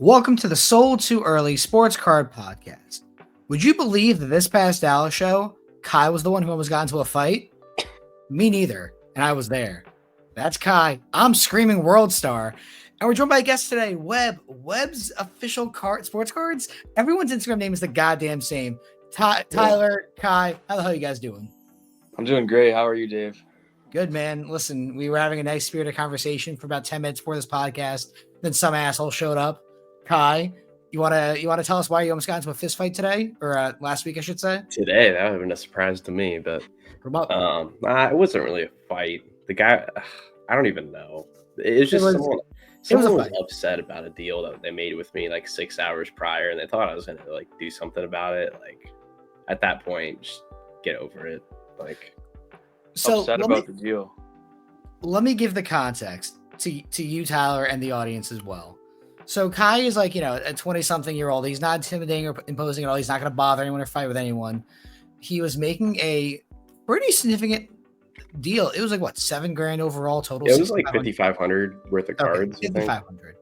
Welcome to the Sold Too Early Sports Card Podcast. Would you believe that this past Dallas show, Kai was the one who almost got into a fight? Me neither, and I was there. That's Kai. I'm Screaming World Star. And we're joined by a guest today, Webb. Webb's official sports cards. Everyone's Instagram name is the goddamn same. Tyler, Kai, how the hell are you guys doing? I'm doing great. How are you, Dave? Good, man. Listen, we were having a nice spirited conversation for about 10 minutes before this podcast. Then some asshole showed up. Kai, you wanna tell us why you almost got into a fist fight today, or last week, I should say? Today, that would have been a surprise to me, but it wasn't really a fight. The guy, I don't even know. It was just someone was upset about a deal that they made with me like 6 hours prior, and they thought I was gonna like do something about it. Like at that point, just get over it. Like upset about the deal. Let me give the context to you, Tyler, and the audience as well. So Kai is like, a 20-something-year-old. He's not intimidating or imposing at all. He's not going to bother anyone or fight with anyone. He was making a pretty significant deal. It was like, what, $7,000 overall total? It was like 5,500 worth of cards. 5,500.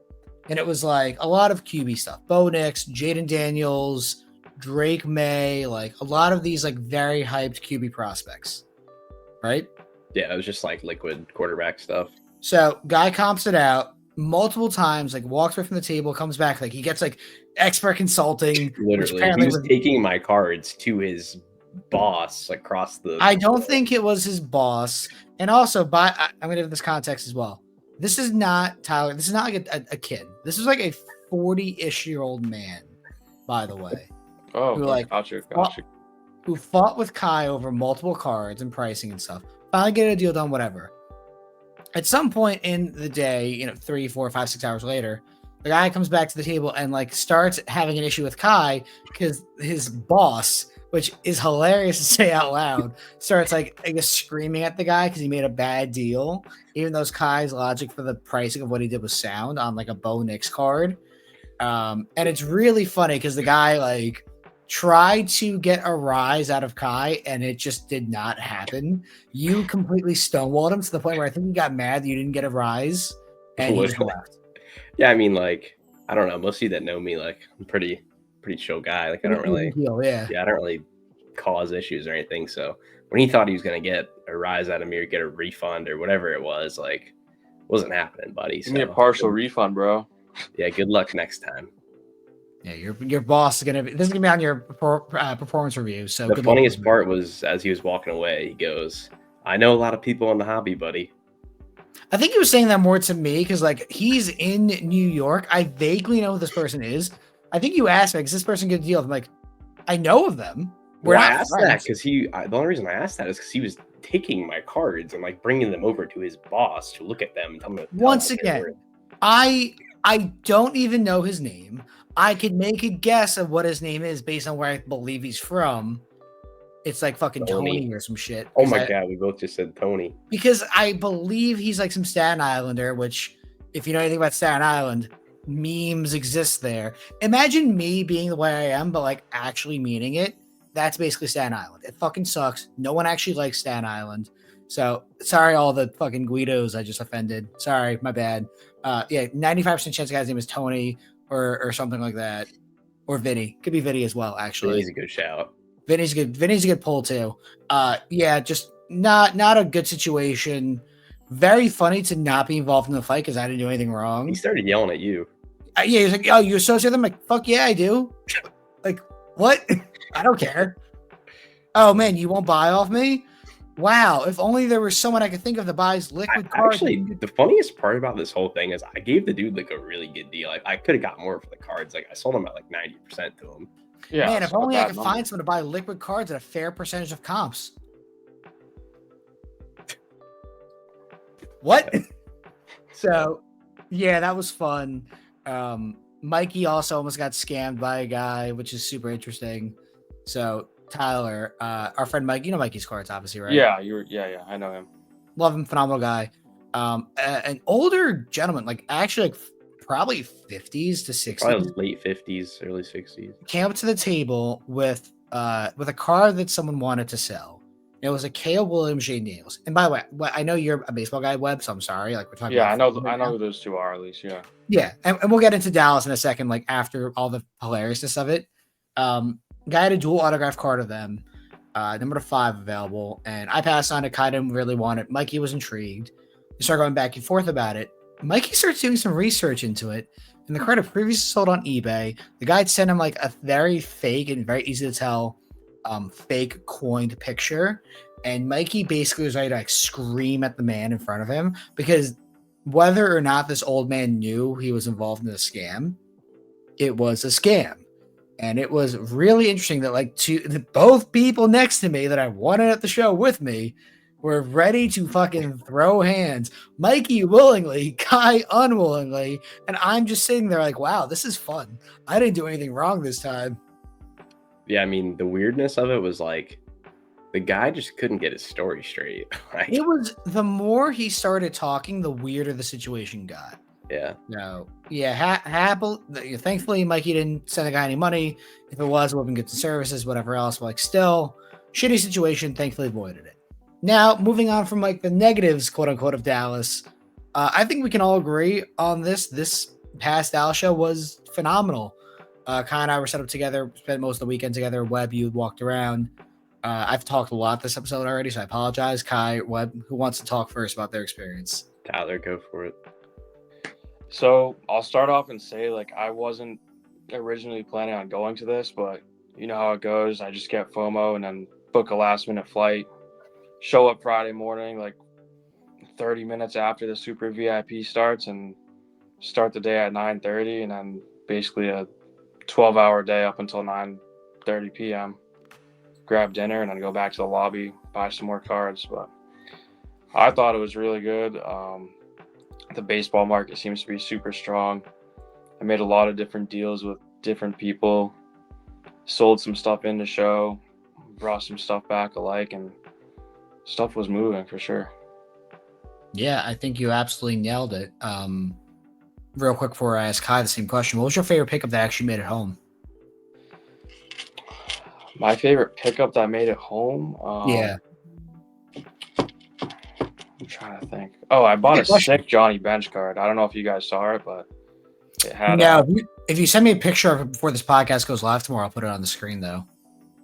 And it was like a lot of QB stuff. Bo Nix, Jaden Daniels, Drake May, like a lot of these like very hyped QB prospects. Right? Yeah, it was just like liquid quarterback stuff. So guy comps it out multiple times, like walks away from the table, comes back, like he gets like expert consulting. Literally, he was taking my cards to his boss across the. I don't think it was his boss, and also I'm going to give this context as well. This is not Tyler. This is not like a kid. This is like a 40-ish-year-old man, by the way. Oh, gotcha. Who fought with Kai over multiple cards and pricing and stuff. Finally get a deal done, whatever. At some point in the day, 3, 4, 5, 6 hours later, the guy comes back to the table and like starts having an issue with Kai because his boss, which is hilarious to say out loud, starts like I guess screaming at the guy because he made a bad deal, even though Kai's logic for the pricing of what he did was sound on like a Bo Nix card. And it's really funny because the guy like tried to get a rise out of Kai and it just did not happen. You completely stonewalled him to the point where I think he got mad that you didn't get a rise and he just left. Yeah, I mean, like, I don't know. Most of you that know me, like, I'm pretty chill guy. Like, I don't really, I don't really cause issues or anything. So when he thought he was gonna get a rise out of me or get a refund or whatever it was, like, wasn't happening, buddy. Give me a partial refund, bro. Yeah, good luck next time. Yeah, your boss is gonna be. This is gonna be on your performance review. So the funniest part was as he was walking away, he goes, "I know a lot of people in the hobby, buddy." I think he was saying that more to me because like he's in New York. I vaguely know who this person is. I think you asked me, "Is this person good deal?" I'm like, I know of them. I asked that because the only reason I asked that is because he was taking my cards and like bringing them over to his boss to look at them and tell him. Once again, I don't even know his name. I could make a guess of what his name is based on where I believe he's from. It's like fucking Tony or some shit. Oh my God, we both just said Tony. Because I believe he's like some Staten Islander, which if you know anything about Staten Island, memes exist there. Imagine me being the way I am, but like actually meaning it. That's basically Staten Island. It fucking sucks. No one actually likes Staten Island. So sorry, all the fucking Guidos I just offended. Sorry, my bad. 95% chance the guy's name is Tony or something like that. Or Vinny. Could be Vinny as well, actually. Vinny's a good shout. Vinny's good. Vinny's a good pull too. Just not a good situation. Very funny to not be involved in the fight because I didn't do anything wrong. He started yelling at you. He was like, "Oh, you associate them?" I'm like, "Fuck yeah, I do." Like, what? I don't care. Oh man, you won't buy off me? Wow, if only there was someone I could think of that buys liquid cards. Actually, the funniest part about this whole thing is I gave the dude like a really good deal. I could have got more for the cards. Like I sold them at like 90% to him. Yeah, man, if only I could find someone to buy liquid cards at a fair percentage of comps. What? So, yeah, that was fun. Mikey also almost got scammed by a guy, which is super interesting. So, Tyler, our friend Mike, you know Mikey's cards, obviously, right? Yeah, I know him. Love him, phenomenal guy. An older gentleman, like actually like probably 50s to 60s. Probably late 50s, early 60s. Came up to the table with a card that someone wanted to sell. It was a Caleb Williams, Shane Daniels. And by the way, I know you're a baseball guy, Webb, so I'm sorry. Like we're talking. Yeah, about I know who those two are at least. Yeah. Yeah, and we'll get into Dallas in a second. Like after all the hilariousness of it, guy had a dual autograph card of them, number 5 available, and I passed on it. Kai didn't really want it. Mikey was intrigued. We started going back and forth about it. Mikey starts doing some research into it, and the card had previously sold on eBay. The guy had sent him like a very fake and very easy to tell, fake coined picture, and Mikey basically was ready to like scream at the man in front of him because whether or not this old man knew he was involved in a scam, it was a scam. And it was really interesting that like both people next to me that I wanted at the show with me were ready to fucking throw hands. Mikey willingly, Kai unwillingly, and I'm just sitting there like, wow, this is fun. I didn't do anything wrong this time. Yeah, I mean, the weirdness of it was like the guy just couldn't get his story straight. Like, it was the more he started talking, the weirder the situation got. Yeah. No. Yeah. Thankfully, Mikey didn't send the guy any money. If it was, it would have been good services, whatever else. But like, still, shitty situation. Thankfully, avoided it. Now, moving on from like the negatives, quote unquote, of Dallas, I think we can all agree on this. This past Dallas show was phenomenal. Kai and I were set up together, spent most of the weekend together. Webb, you walked around. I've talked a lot this episode already, so I apologize. Kai, Webb, who wants to talk first about their experience? Tyler, go for it. So I'll start off and say, like, I wasn't originally planning on going to this, but you know how it goes. I just get FOMO and then book a last-minute flight, show up Friday morning, like 30 minutes after the Super VIP starts, and start the day at 9:30, and then basically a 12-hour day up until 9:30 p.m. Grab dinner and then go back to the lobby, buy some more cards. But I thought it was really good. The baseball market seems to be super strong. I made a lot of different deals with different people, sold some stuff in the show, brought some stuff back alike, and stuff was moving for sure. Yeah, I think you absolutely nailed it. Real quick before I ask Kai the same question, what was your favorite pickup that actually made it home? My favorite pickup that made it home? Yeah. I'm trying to think. Oh, I bought a sick Johnny Bench card. I don't know if you guys saw it, but it had... No, if you send me a picture of it before this podcast goes live tomorrow, I'll put it on the screen, though.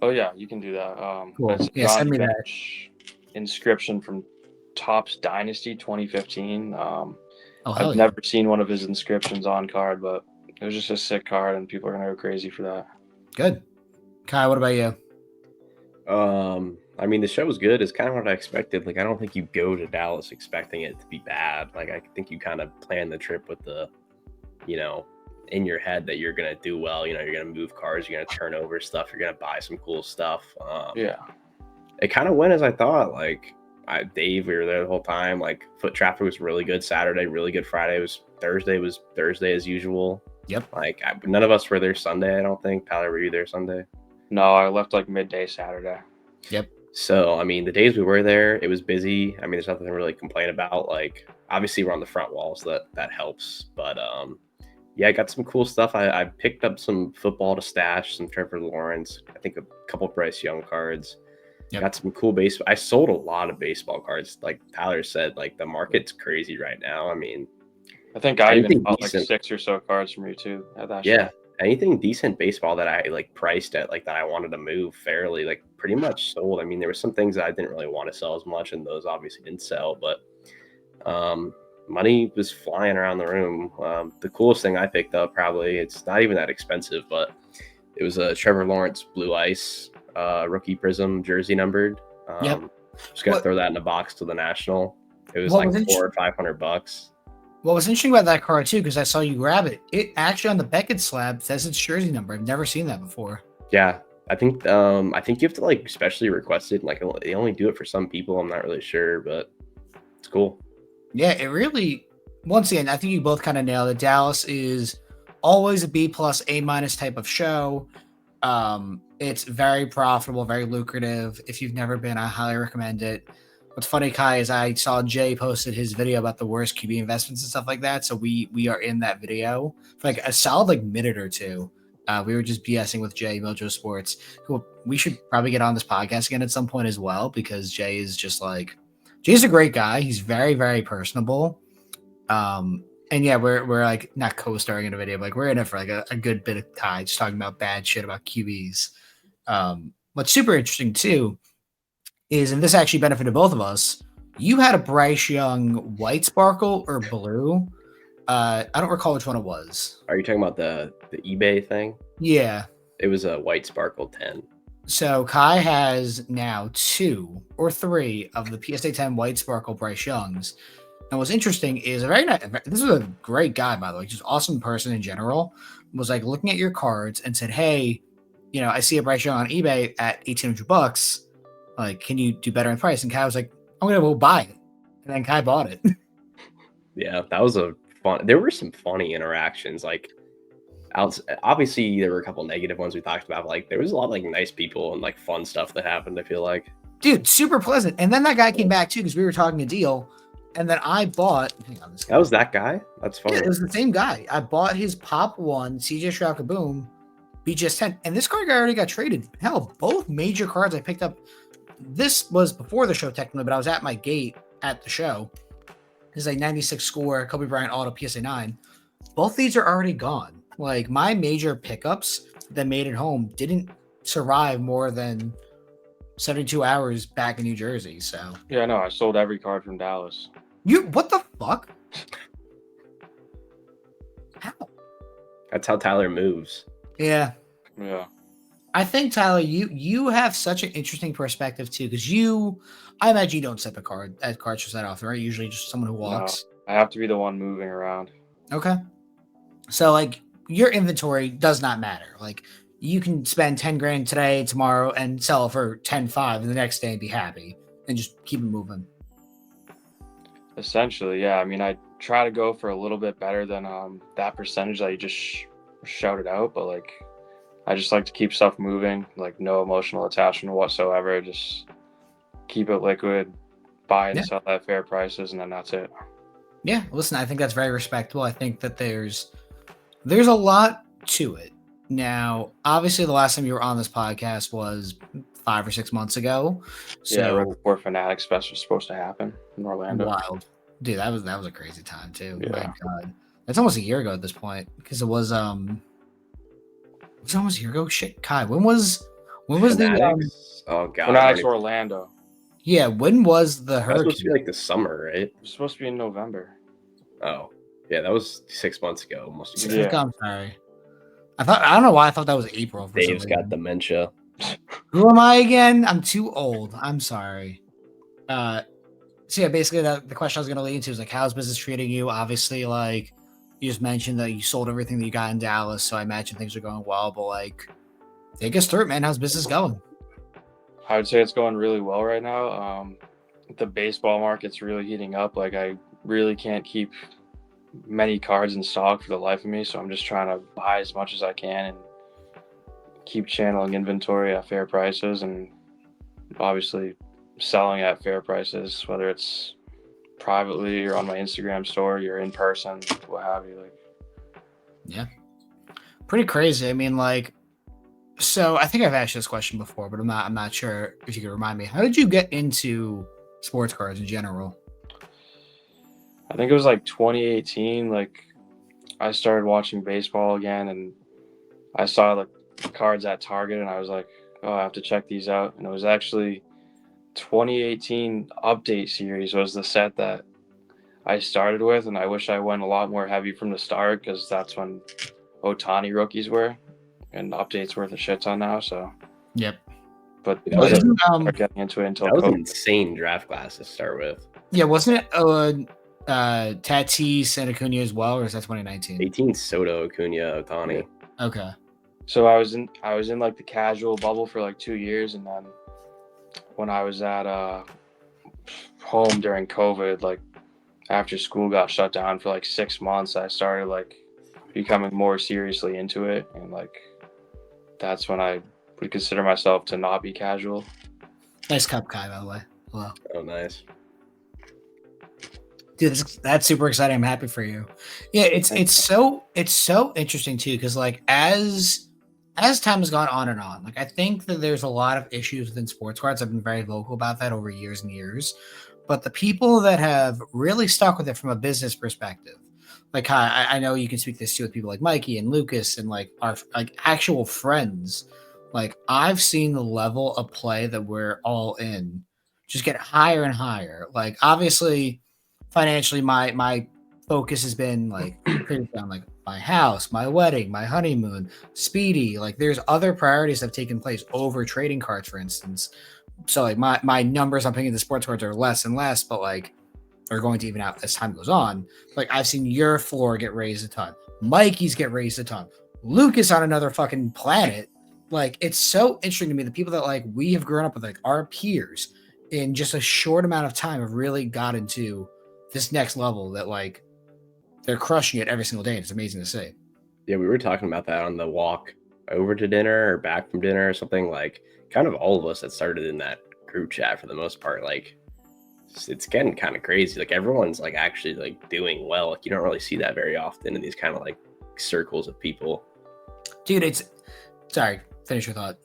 Oh, yeah, you can do that. Cool. Yeah, send me Bench that. Inscription from Topps Dynasty 2015. I've never seen one of his inscriptions on card, but it was just a sick card, and people are going to go crazy for that. Good. Kai, what about you? I mean, the show was good. It's kind of what I expected. Like, I don't think you go to Dallas expecting it to be bad. Like, I think you kind of plan the trip with the, in your head that you're going to do well. You're going to move cars. You're going to turn over stuff. You're going to buy some cool stuff. Yeah. It kind of went as I thought. Like, Dave, we were there the whole time. Like, foot traffic was really good Saturday, really good Friday. Thursday was Thursday as usual. Yep. Like, none of us were there Sunday, I don't think. Tyler, were you there Sunday? No, I left like midday Saturday. Yep. So, I mean, the days we were there, it was busy. I mean, there's nothing to really complain about. Like, obviously, we're on the front wall, so that helps. But, yeah, I got some cool stuff. I picked up some football to stash, some Trevor Lawrence, I think a couple Bryce Young cards. Yep. Got some cool baseball. I sold a lot of baseball cards. Like Tyler said, like, the market's crazy right now. I mean, I think I even bought like 6 or so cards from you, too, at that show. Anything decent baseball that I like priced at, like, that I wanted to move fairly, like, pretty much sold. I mean, there were some things that I didn't really want to sell as much, and those obviously didn't sell, but money was flying around the room. The coolest thing I picked up, probably, it's not even that expensive, but it was a Trevor Lawrence Blue Ice rookie prism jersey numbered. Just gonna throw that in a box to the National. It was like $400 or $500. What was interesting about that card too, because I saw you grab it. It actually on the Beckett slab says its jersey number. I've never seen that before. Yeah, I think you have to like specially request it. Like, they only do it for some people. I'm not really sure, but it's cool. Yeah, it really. Once again, I think you both kind of nailed it. Dallas is always a B+, A- type of show. It's very profitable, very lucrative. If you've never been, I highly recommend it. What's funny, Kai, is I saw Jay posted his video about the worst QB investments and stuff like that. So we are in that video for like a solid like minute or two. We were just BSing with Jay, Mojo Sports, who we should probably get on this podcast again at some point as well, because Jay is just like, Jay's a great guy. He's very, very personable. And yeah, we're like not co-starring in a video, but like we're in it for like a good bit of time, just talking about bad shit about QBs. What's super interesting too is, and this actually benefited both of us, you had a Bryce Young white sparkle or blue. I don't recall which one it was. Are you talking about the eBay thing? Yeah. It was a white sparkle 10. So Kai has now 2 or 3 of the PSA 10 white sparkle Bryce Youngs. And what's interesting is this is a great guy, by the way, just awesome person in general, was like looking at your cards and said, hey, I see a Bryce Young on eBay at $1,800. Like, can you do better in price? And Kai was like, I'm going to go buy it. And then Kai bought it. Yeah, that was there were some funny interactions. Like, obviously there were a couple negative ones we talked about, but like there was a lot of like nice people and like fun stuff that happened, I feel like. Dude, super pleasant. And then that guy came back too, because we were talking a deal. And then I bought. Hang on, that was that guy? That's funny. Yeah, it was the same guy. I bought his Pop 1, CJ Stroud Kaboom, BGS 10. And this card guy already got traded. Hell, both major cards I picked up. This was before the show, technically, but I was at my gate at the show. This is a 96 score Kobe Bryant Auto PSA 9. Both these are already gone. Like, my major pickups that made it home didn't survive more than 72 hours back in New Jersey. So yeah, no, I sold every card from Dallas. What the fuck? How? That's how Tyler moves. Yeah. I think, Tyler, you have such an interesting perspective too, because I imagine you don't set the cards just that often, right? Usually just someone who walks. No, I have to be the one moving around. Okay. So like your inventory does not matter. Like you can spend 10 grand today, tomorrow, and sell it for 10.5 and the next day and be happy and just keep it moving. Essentially, yeah. I mean, I try to go for a little bit better than that percentage that you just shouted out, but like I just like to keep stuff moving, like no emotional attachment whatsoever. Just keep it liquid, buy and sell at fair prices, and then that's it. Yeah, listen, I think that's very respectable. I think that there's a lot to it. Now, obviously, the last time you were on this podcast was 5 or 6 months ago. So, yeah, right before Fanatics Fest was supposed to happen in Orlando. Wild, dude. That was a crazy time too. Yeah. My God, that's almost a year ago at this point, because it was almost a year ago. Shit, Kai, when was Fanatics? the Fanatics Orlando? Yeah, when was the hurricane? That's supposed to be like the summer, right? It was supposed to be in November. Oh, yeah, that was 6 months ago. I'm sorry. I don't know why I thought that was April. Dave's got dementia. Who am I again? I'm too old. I'm sorry. So yeah, basically the question I was going to lead into is like, how's business treating you? Obviously, like you just mentioned that you sold everything that you got in Dallas, so I imagine things are going well. But like, take us through it, man. How's business going? I would say it's going really well right now. The baseball market's really heating up. Like I really can't keep many cards in stock for the life of me, so I'm just trying to buy as much as I can and keep channeling inventory at fair prices, and obviously selling at fair prices, whether it's privately or on my Instagram story or in person, what have you. Like, yeah, pretty crazy. I mean, like, so I think I've asked you this question before, but I'm not sure if you could remind me. How did you get into sports cards in general? I think it was like 2018. Like I started watching baseball again, and I saw like cards at Target, and I was like, oh, I have to check these out. And it was actually 2018 Update Series was the set that I started with, and I wish I went a lot more heavy from the start, because that's when Ohtani rookies were, and Update's worth a shit ton now. So yep. But I didn't start getting into it until that was an insane draft class to start with. Yeah, wasn't it Tatis and Acuna as well, or is that 2019? 18 Soto, Acuna, Ohtani. Okay. So I was in like the casual bubble for like 2 years, and then when I was at home during COVID, like after school got shut down for like 6 months, I started like becoming more seriously into it, and like that's when I would consider myself to not be casual. Nice cup, Kai, by the way. Hello. Oh, nice. Dude, that's super exciting. I'm happy for you. Yeah, it's so interesting too, because like as as time has gone on and on, like I think that there's a lot of issues within sports cards. I've been very vocal about that over years and years. But the people that have really stuck with it from a business perspective, like I know you can speak this to with people like Mikey and Lucas and like our like actual friends. Like I've seen the level of play that we're all in just get higher and higher. Like obviously, financially, my focus has been like pretty down like my house, my wedding, my honeymoon, Speedy. Like there's other priorities that have taken place over trading cards, for instance. So like my numbers I'm picking the sports cards are less and less, but like are going to even out as time goes on. Like I've seen your floor get raised a ton, Mikey's get raised a ton, Lucas on another fucking planet. Like it's so interesting to me the people that like we have grown up with, like our peers, in just a short amount of time have really got into this next level that like they're crushing it every single day. And it's amazing to see. Yeah, we were talking about that on the walk over to dinner or back from dinner or something. Like kind of all of us that started in that group chat for the most part, like it's getting kind of crazy. Like everyone's like actually like doing well. Like you don't really see that very often in these kind of like circles of people. Dude, it's sorry, finish your thought.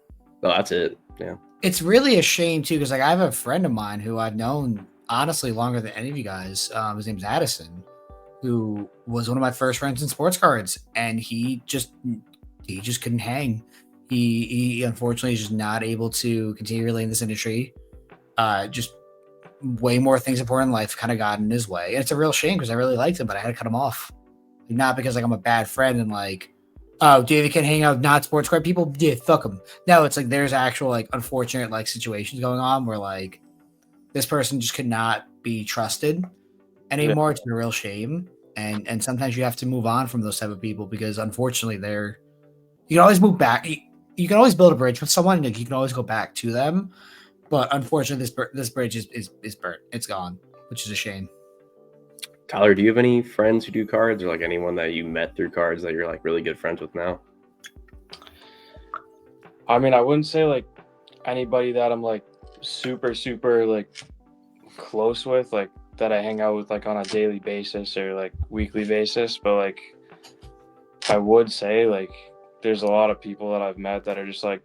No, that's it. Yeah. It's really a shame too, because like I have a friend of mine who I've known honestly longer than any of you guys. His name's Addison, who was one of my first friends in sports cards, and he just couldn't hang. He unfortunately is just not able to continue really in this industry. Just way more things important in life kind of got in his way, and it's a real shame because I really liked him, but I had to cut him off. Not because like I'm a bad friend and like, oh, David can hang out with not sports card people. Yeah, fuck him. No, it's like there's actual like unfortunate like situations going on where like this person just could not be trusted anymore. It's a real shame, and sometimes you have to move on from those type of people because unfortunately you can always move back. You can always build a bridge with someone, like you can always go back to them, but unfortunately this bridge is burnt. It's gone, which is a shame. Tyler, do you have any friends who do cards or like anyone that you met through cards that you're like really good friends with now? I mean, I wouldn't say like anybody that I'm like super like close with, like that I hang out with like on a daily basis or like weekly basis, but like I would say like there's a lot of people that I've met that are just like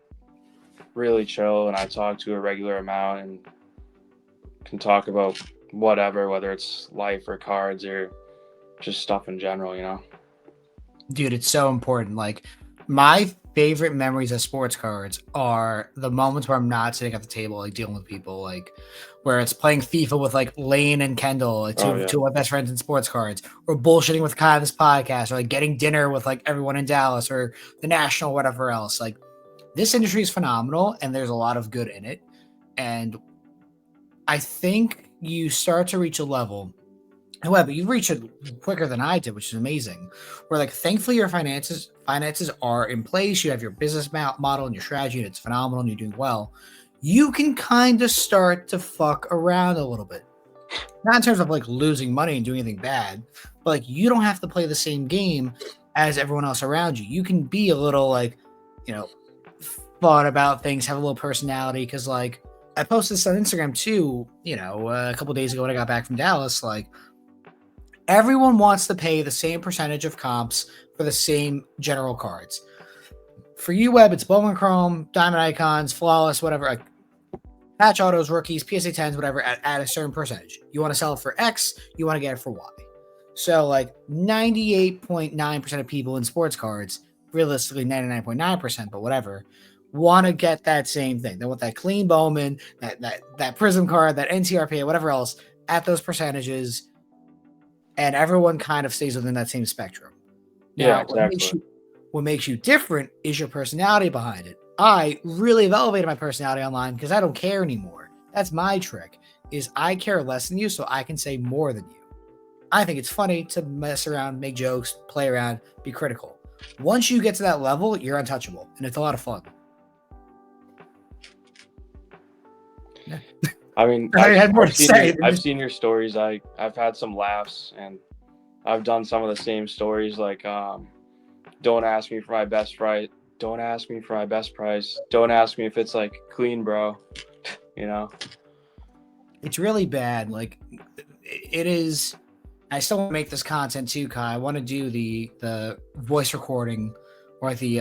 really chill, and I talk to a regular amount and can talk about whatever, whether it's life or cards or just stuff in general, you know? Dude, it's so important. Like my favorite memories of sports cards are the moments where I'm not sitting at the table, like dealing with people, like where it's playing FIFA with like Lane and Kendall, like two of my best friends in sports cards, or bullshitting with Kai on this podcast, or like getting dinner with like everyone in Dallas or the National, whatever else. Like this industry is phenomenal and there's a lot of good in it. And I think you start to reach a level. However, you reach it quicker than I did, which is amazing. Where like, thankfully, your finances are in place. You have your business model and your strategy, and it's phenomenal, and you're doing well. You can kind of start to fuck around a little bit, not in terms of like losing money and doing anything bad, but like you don't have to play the same game as everyone else around you. You can be a little like, fun about things, have a little personality. Because like I posted this on Instagram too, a couple days ago when I got back from Dallas, like. Everyone wants to pay the same percentage of comps for the same general cards. For you, Webb, it's Bowman Chrome, Diamond Icons, Flawless, whatever, like patch autos, rookies, PSA 10s, whatever, at a certain percentage. You want to sell it for X, you want to get it for Y. So, like 98.9% of people in sports cards, realistically 99.9%, but whatever, want to get that same thing. They want that clean Bowman, that Prism card, that NTRP, whatever else, at those percentages. And everyone kind of stays within that same spectrum. Now, exactly. What makes you different is your personality behind it. I really have elevated my personality online because I don't care anymore. That's my trick, is I care less than you so I can say more than you. I think it's funny to mess around, make jokes, play around, be critical. Once you get to that level, you're untouchable, and it's a lot of fun. Yeah. I mean, I've seen your stories. I've had some laughs, and I've done some of the same stories. Like, don't ask me for my best price. Don't ask me for my best price. Don't ask me if it's like clean, bro. It's really bad. Like, it is. I still want to make this content too, Kai. I want to do the voice recording or the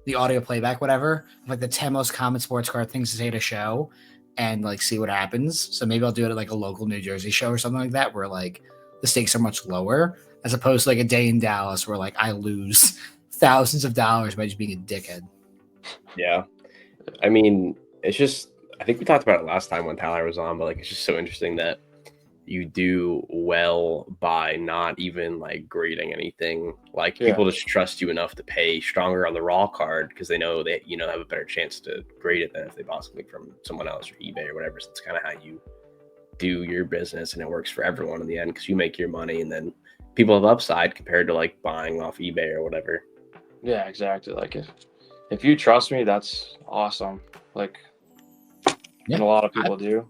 the audio playback, whatever, like the 10 most common sports car things to say at a show, and like see what happens. So maybe I'll do it at like a local New Jersey show or something like that, where like the stakes are much lower, as opposed to like a day in Dallas where like I lose thousands of dollars by just being a dickhead. Yeah, I mean, it's just, I think we talked about it last time when Tyler was on, but like it's just so interesting that you do well by not even like grading anything. Like people just trust you enough to pay stronger on the raw card because they know that have a better chance to grade it than if they bought something from someone else or eBay or whatever. So it's kind of how you do your business, and it works for everyone in the end because you make your money, and then people have upside compared to like buying off eBay or whatever. Yeah, exactly. Like if you trust me, that's awesome. Like, and a lot of people do.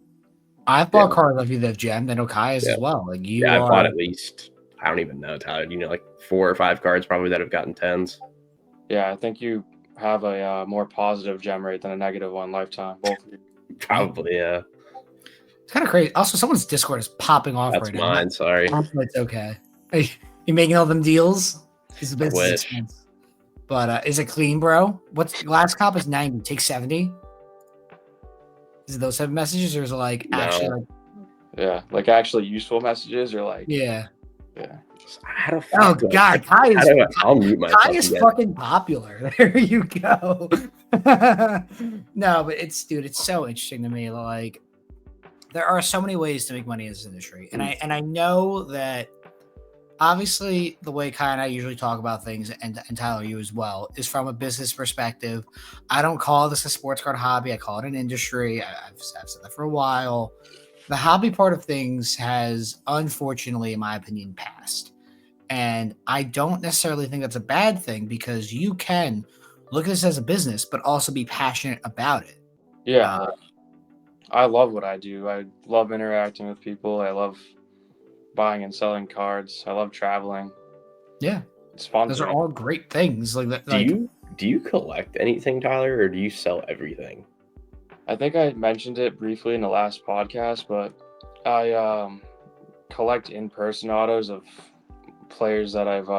I've bought cars off you that have gemmed, and Okai's as well. Like I've bought at least, I don't even know, Tyler, like 4 or 5 cards probably that have gotten 10s. Yeah, I think you have a more positive gem rate than a negative one lifetime. Both of you. Probably, yeah. It's kind of crazy. Also, someone's Discord is popping off right now. That's mine, sorry. It's okay. Hey, you making all them deals? It's a business expense. But is it clean, bro? What's last cop is 90. Take 70. Is it those type of messages, or is it like actually like? Yeah, like actually useful messages, or like yeah. How the fuck God, Kai is fucking popular. There you go. No, but it's so interesting to me. Like, there are so many ways to make money in this industry, and I know that obviously the way Kai and I usually talk about things, and Tyler, you as well, is from a business perspective. I don't call this a sports card hobby. I call it an industry. I've said that for a while. The hobby part of things has, unfortunately, in my opinion, passed. And I don't necessarily think that's a bad thing, because you can look at this as a business, but also be passionate about it. Yeah. I love what I do. I love interacting with people. I love buying and selling cards. I love traveling. Yeah. It's fun. Those are all great things. Like that. Do you collect anything, Tyler, or do you sell everything? I think I mentioned it briefly in the last podcast, but I collect in-person autos of players that I've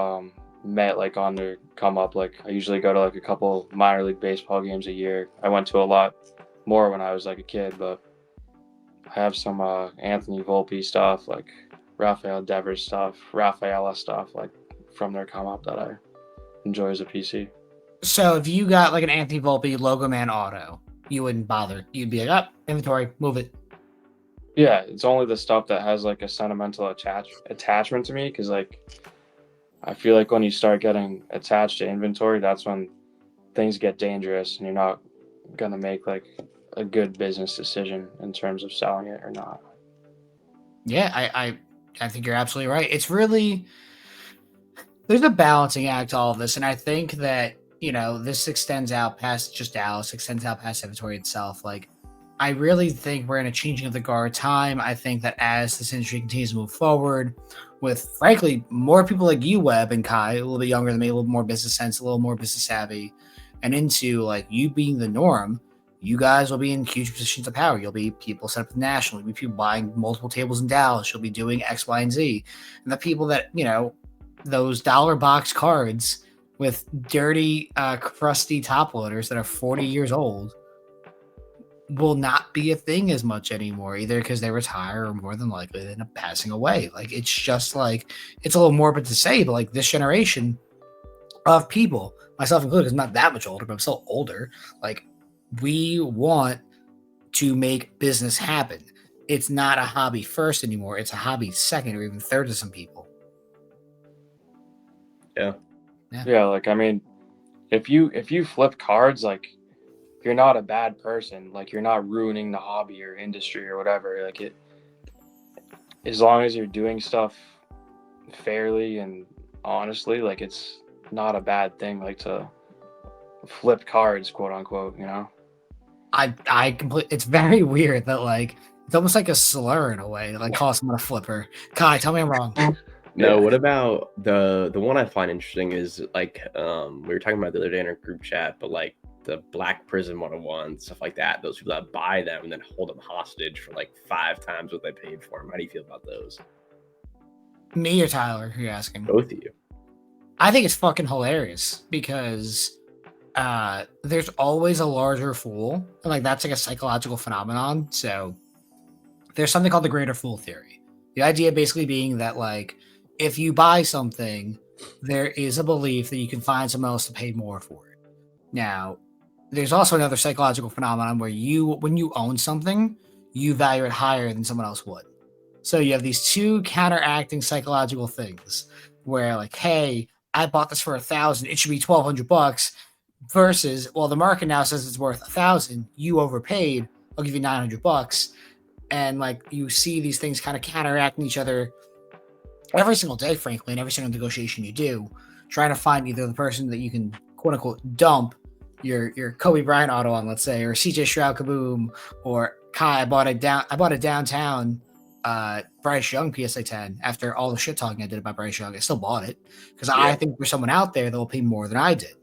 met like on their come up. Like I usually go to like a couple minor league baseball games a year. I went to a lot more when I was like a kid, but I have some Anthony Volpe stuff, like Rafael Devers stuff, Rafaela stuff, like from their come up that I enjoy as a PC. So if you got like an Anthony Volpe Logo Man auto, you wouldn't bother. You'd be like, inventory, move it. Yeah, it's only the stuff that has like a sentimental attachment to me, because like I feel like when you start getting attached to inventory, that's when things get dangerous, and you're not gonna make like a good business decision in terms of selling it or not. Yeah, I think you're absolutely right. It's really, there's a balancing act to all of this, and I think that this extends out past just Dallas, extends out past inventory itself. Like, I really think we're in a changing of the guard time. I think that as this industry continues to move forward, with frankly more people like you, Webb and Kai, a little bit younger than me, a little more business sense, a little more business savvy, and into like you being the norm, you guys will be in huge positions of power. You'll be people set up nationally. You'll be people buying multiple tables in Dallas. You'll be doing X, Y, and Z. And the people that, those dollar box cards with dirty, crusty top loaders that are 40 years old will not be a thing as much anymore, either because they retire or more than likely they end up passing away. Like, it's just like, it's a little morbid to say, but like this generation of people, myself included, because I'm not that much older, but I'm still older, like, we want to make business happen. It's not a hobby first anymore. It's a hobby second or even third to some people. Yeah. Like, I mean, if you flip cards, like, you're not a bad person. Like, you're not ruining the hobby or industry or whatever. Like, as long as you're doing stuff fairly and honestly, like, it's not a bad thing, like, to flip cards, quote unquote, I completely, it's very weird that like it's almost like a slur in a way, like call someone a flipper. Kai, tell me I'm wrong. No, what about the one I find interesting is like we were talking about the other day in our group chat, but like the Black Prison 101, stuff like that, those people that buy them and then hold them hostage for like 5 times what they paid for them. How do you feel about those? Me or Tyler, who are you asking? Both of you. I think it's fucking hilarious, because there's always a larger fool, and like that's like a psychological phenomenon. So there's something called the greater fool theory. The idea basically being that like if you buy something, there is a belief that you can find someone else to pay more for it. Now, there's also another psychological phenomenon where when you own something, you value it higher than someone else would. So you have these two counteracting psychological things where like, hey, I bought this for $1,000, it should be $1,200 versus, well, the market now says it's worth $1,000, you overpaid, I'll give you $900. And like you see these things kind of counteracting each other every single day, frankly, in every single negotiation you do, trying to find either the person that you can quote unquote dump your Kobe Bryant auto on, let's say, or CJ Stroud Kaboom, or Kai, I bought a downtown Bryce Young PSA 10 after all the shit talking I did about Bryce Young. I still bought it because I think there's someone out there that will pay more than I did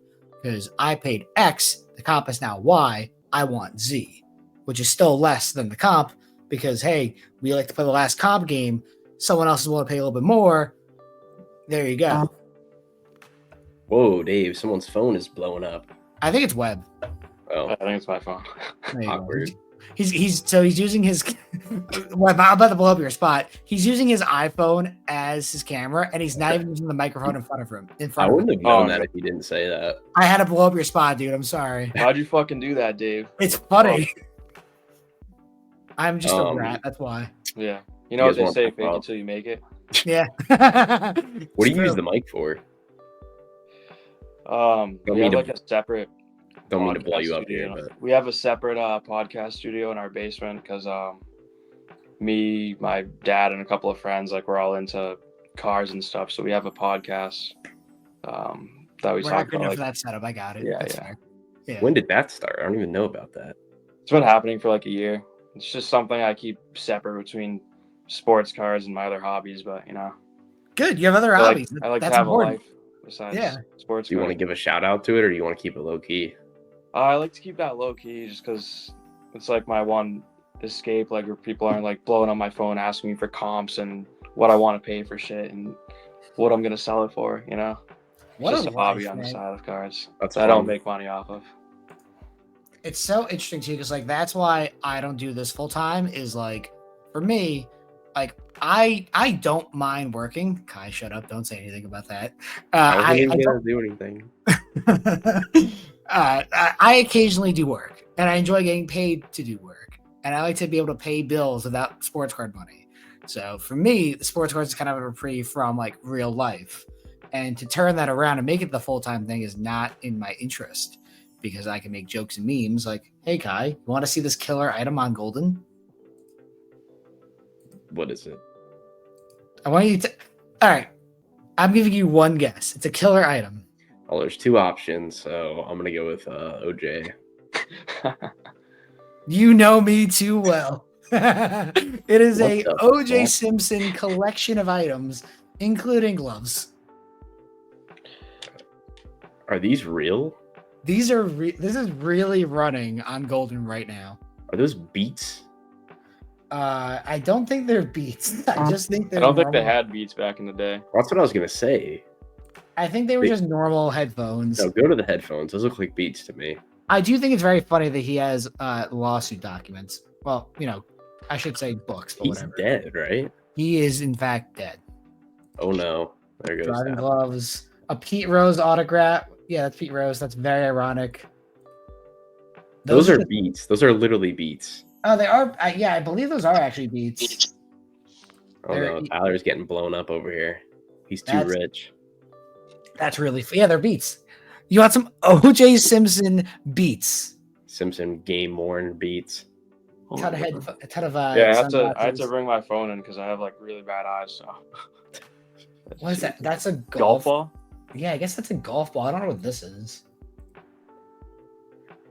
because I paid X, the comp is now Y, I want Z, which is still less than the comp because, hey, we like to play the last comp game. Someone else is willing to pay a little bit more. There you go. Whoa, Dave, someone's phone is blowing up. I think it's Webb. Oh, I think it's my phone. Awkward. He's using his. Well, I'm about to blow up your spot. He's using his iPhone as his camera, and he's not even using the microphone in front of him. I wouldn't have known that if you didn't say that. I had to blow up your spot, dude. I'm sorry. Why'd you fucking do that, Dave? It's funny. I'm just a rat. That's why. Yeah. You know what they say, fake until you make it. Yeah. What do you use the mic for? We have like a separate. Don't mean to blow you up here, but we have a separate podcast studio in our basement because me, my dad, and a couple of friends, like we're all into cars and stuff. So we have a podcast that we talk about. Like, that setup, I got it. Yeah. When did that start? I don't even know about that. It's been happening for like a year. It's just something I keep separate between sports cars and my other hobbies, but you know. Good. You have other hobbies. I like That's to have important. a life besides sports. Do you want to give a shout out to it, or do you want to keep it low key? I like to keep that low key just because it's like my one escape, like where people aren't like blowing on my phone asking me for comps and what I want to pay for shit and what I'm gonna sell it for, you know. It's just a hobby on the side of cars that I don't make money off of. It's so interesting too, because like that's why I don't do this full time. Is like for me, like I don't mind working. Kai, shut up! Don't say anything about that. I don't do anything. I occasionally do work, and I enjoy getting paid to do work, and I like to be able to pay bills without sports card money. So for me, the sports cards is kind of a reprieve from like real life, and to turn that around and make it the full-time thing is not in my interest because I can make jokes and memes like, "Hey Kai, you want to see this killer item on Golden?" What is it? I want you to. All right, I'm giving you one guess. It's a killer item. Well, there's two options, so I'm gonna go with OJ. You know me too well. It is a OJ Simpson collection of items, including gloves. Are these real? These are this is really running on Golden right now. Are those Beats? I don't think they're Beats. I just think they're. I don't think they had Beats back in the day. That's what I was gonna say. I think they were just normal headphones. No, go to the headphones. Those look like Beats to me. I do think it's very funny that he has lawsuit documents. Well, you know, I should say books, but whatever. He's dead, right? He is in fact dead. Oh no. There goes driving gloves. A Pete Rose autograph. Yeah, that's Pete Rose. That's very ironic. Those are Beats. Those are literally Beats. Oh, they are. Yeah, I believe those are actually Beats. Oh no, Tyler's getting blown up over here. He's too rich. That's really yeah, they're Beats. You want some OJ Simpson Beats? Simpson game worn Beats. Yeah, I had to bring my phone in because I have like really bad eyes. So. What is that? That's a golf ball. Yeah, I guess that's a golf ball. I don't know what this is.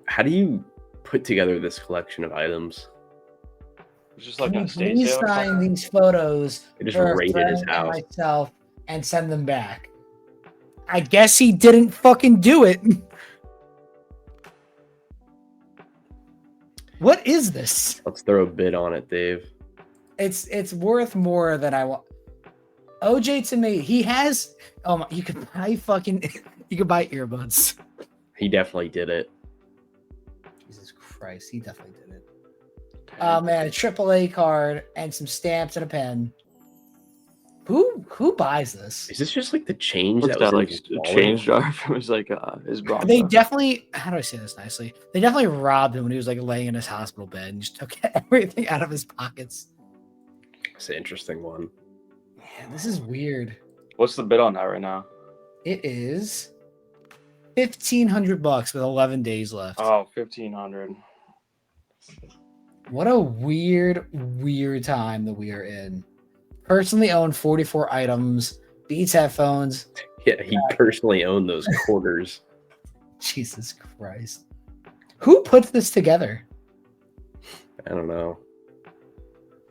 How do you put together this collection of items? It's just like Can you please sign these photos just for raided his house myself and send them back? I guess he didn't fucking do it. What is this? Let's throw a bid on it, Dave. It's worth more than I want. OJ to me, he has. Oh my! You could buy you could buy earbuds. He definitely did it. Jesus Christ, he definitely did it. Oh man, a AAA card and some stamps and a pen. Who buys this? Is this just like the change What's that was like in his a wallet? change jar from his his Bronco? They definitely, how do I say this nicely? They definitely robbed him when he was like laying in his hospital bed and just took everything out of his pockets. It's an interesting one. Yeah, this is weird. What's the bid on that right now? It is $1,500 with 11 days left. Oh, 1,500. What a weird time that we are in. Personally owned 44 items, Beats headphones. Yeah, he personally owned those quarters. Jesus Christ. Who puts this together? I don't know.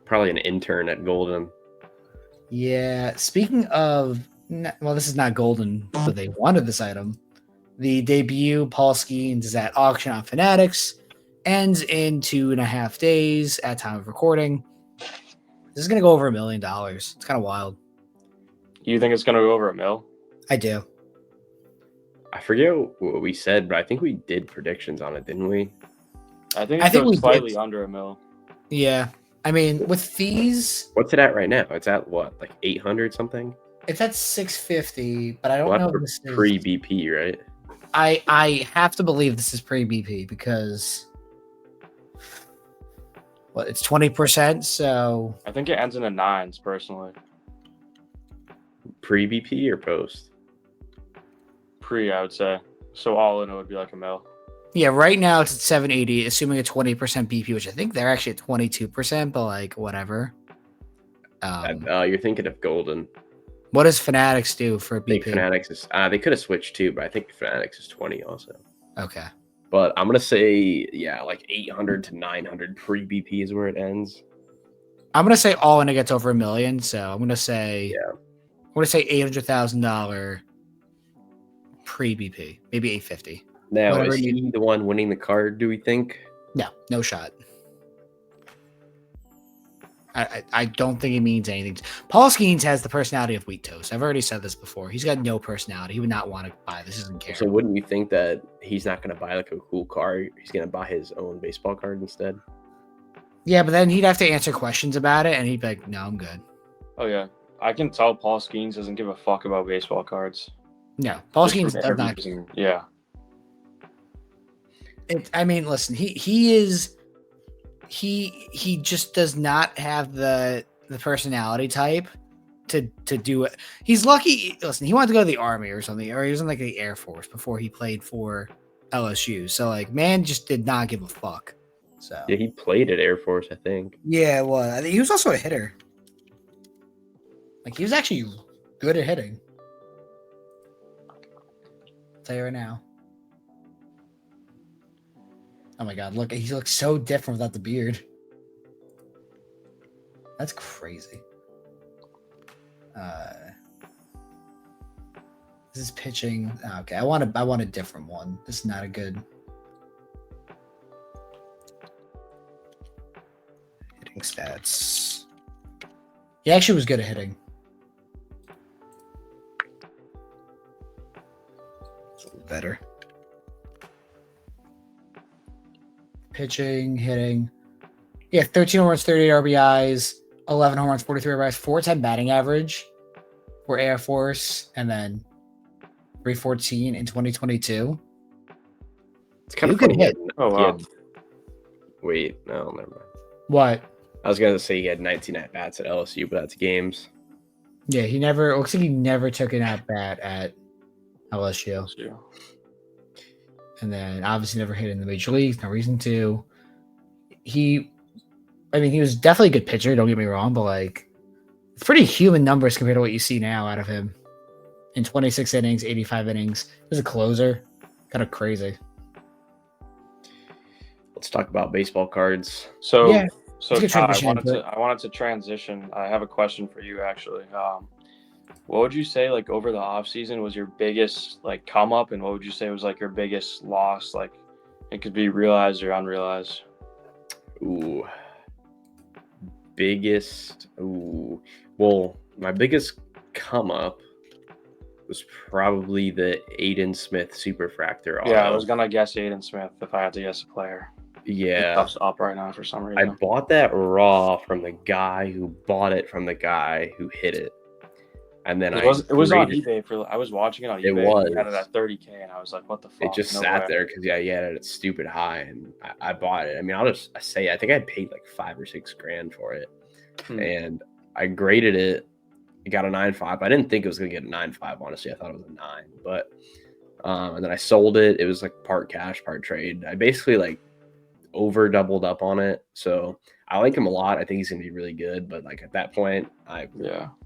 Probably an intern at Golden. Yeah. Speaking of, well, this is not Golden, but they wanted this item. The debut Paul Skeens is at auction on Fanatics. Ends in 2.5 days at time of recording. This is going to go over $1 million. It's kind of wild. You think it's going to go over $1 million? I do. I forget what we said, but I think we did predictions on it, didn't we? I think it goes slightly under $1 million. Yeah. I mean, with fees. What's it at right now? It's at what, like 800 something? It's at 650, but I don't know if this is pre-BP, right? I have to believe this is pre-BP because it's 20%, so I think it ends in the 9s personally. Pre-BP or post? Pre, I would say. So all in it would be like $1 million. Yeah, right now it's at 780, assuming a 20% BP, which I think they're actually at 22%, but like whatever. You're thinking of Golden. What does Fanatics do for BP? I think Fanatics is they could have switched too, but I think Fanatics is 20 also. Okay. But I'm gonna say, yeah, like 800 to 900 pre-BP is where it ends. I'm gonna say all in it gets over $1 million, so I'm gonna say $800,000 pre-BP, maybe 850. Now, is he the one winning the card, do we think? No shot. I don't think it means anything. Paul Skeens has the personality of wheat toast. I've already said this before. He's got no personality. He would not want to buy this. He doesn't care. So wouldn't you think that he's not going to buy like a cool card? He's going to buy his own baseball card instead? Yeah, but then he'd have to answer questions about it, and he'd be like, no, I'm good. Oh, yeah. I can tell Paul Skeens doesn't give a fuck about baseball cards. No, Paul Skeens does not. Yeah. I mean, listen, he just does not have the personality type to do it. He's lucky. Listen, he wanted to go to the Army or something, or he was in like the Air Force before he played for LSU. So like, man, just did not give a fuck. So yeah, he played at Air Force, I think. Yeah, well, I think he was also a hitter. Like he was actually good at hitting. I'll tell you right now. Oh my god, look, he looks so different without the beard. That's crazy. This is pitching. Okay, I want a different one. This is not a good hitting stats. He actually was good at hitting. It's a little better. Pitching, hitting. Yeah, 13 home runs, 38 RBIs, 11 home runs, 43 RBIs, 410 batting average for Air Force, and then 314 in 2022. It's kind of funny. Hit. Oh, wow. Wait, no, never mind. What? I was going to say he had 19 at-bats at LSU, but that's games. Yeah, it looks like he never took an at-bat at LSU. Yeah. And then obviously never hit in the major leagues. No reason to. He was definitely a good pitcher. Don't get me wrong, but like, it's pretty human numbers compared to what you see now out of him. In 26 innings, 85 innings, as a closer, kind of crazy. Let's talk about baseball cards. So yeah, Todd, I wanted to transition. I have a question for you actually. What would you say, like, over the off season was your biggest like come up, and what would you say was like your biggest loss? Like, it could be realized or unrealized. Ooh, biggest. Ooh, well, my biggest come up was probably the Aiden Smith Superfractor auto. Yeah, I was gonna guess Aiden Smith if I had to guess a player. Yeah, Stuff's up right now for some I reason. bought that raw from the guy who bought it from the guy who hit it, and then It was on eBay for. I was watching it on eBay. It was. He had it at $30K, and I was like, "What the fuck?" It just sat there because he had it at stupid high, and I bought it. I mean, I think I paid like $5 or $6 grand for it, and I graded it. It got a 9.5. I didn't think it was gonna get a 9.5. Honestly, I thought it was a 9. But and then I sold it. It was like part cash, part trade. I basically like over doubled up on it. So I like him a lot. I think he's gonna be really good. But like at that point, I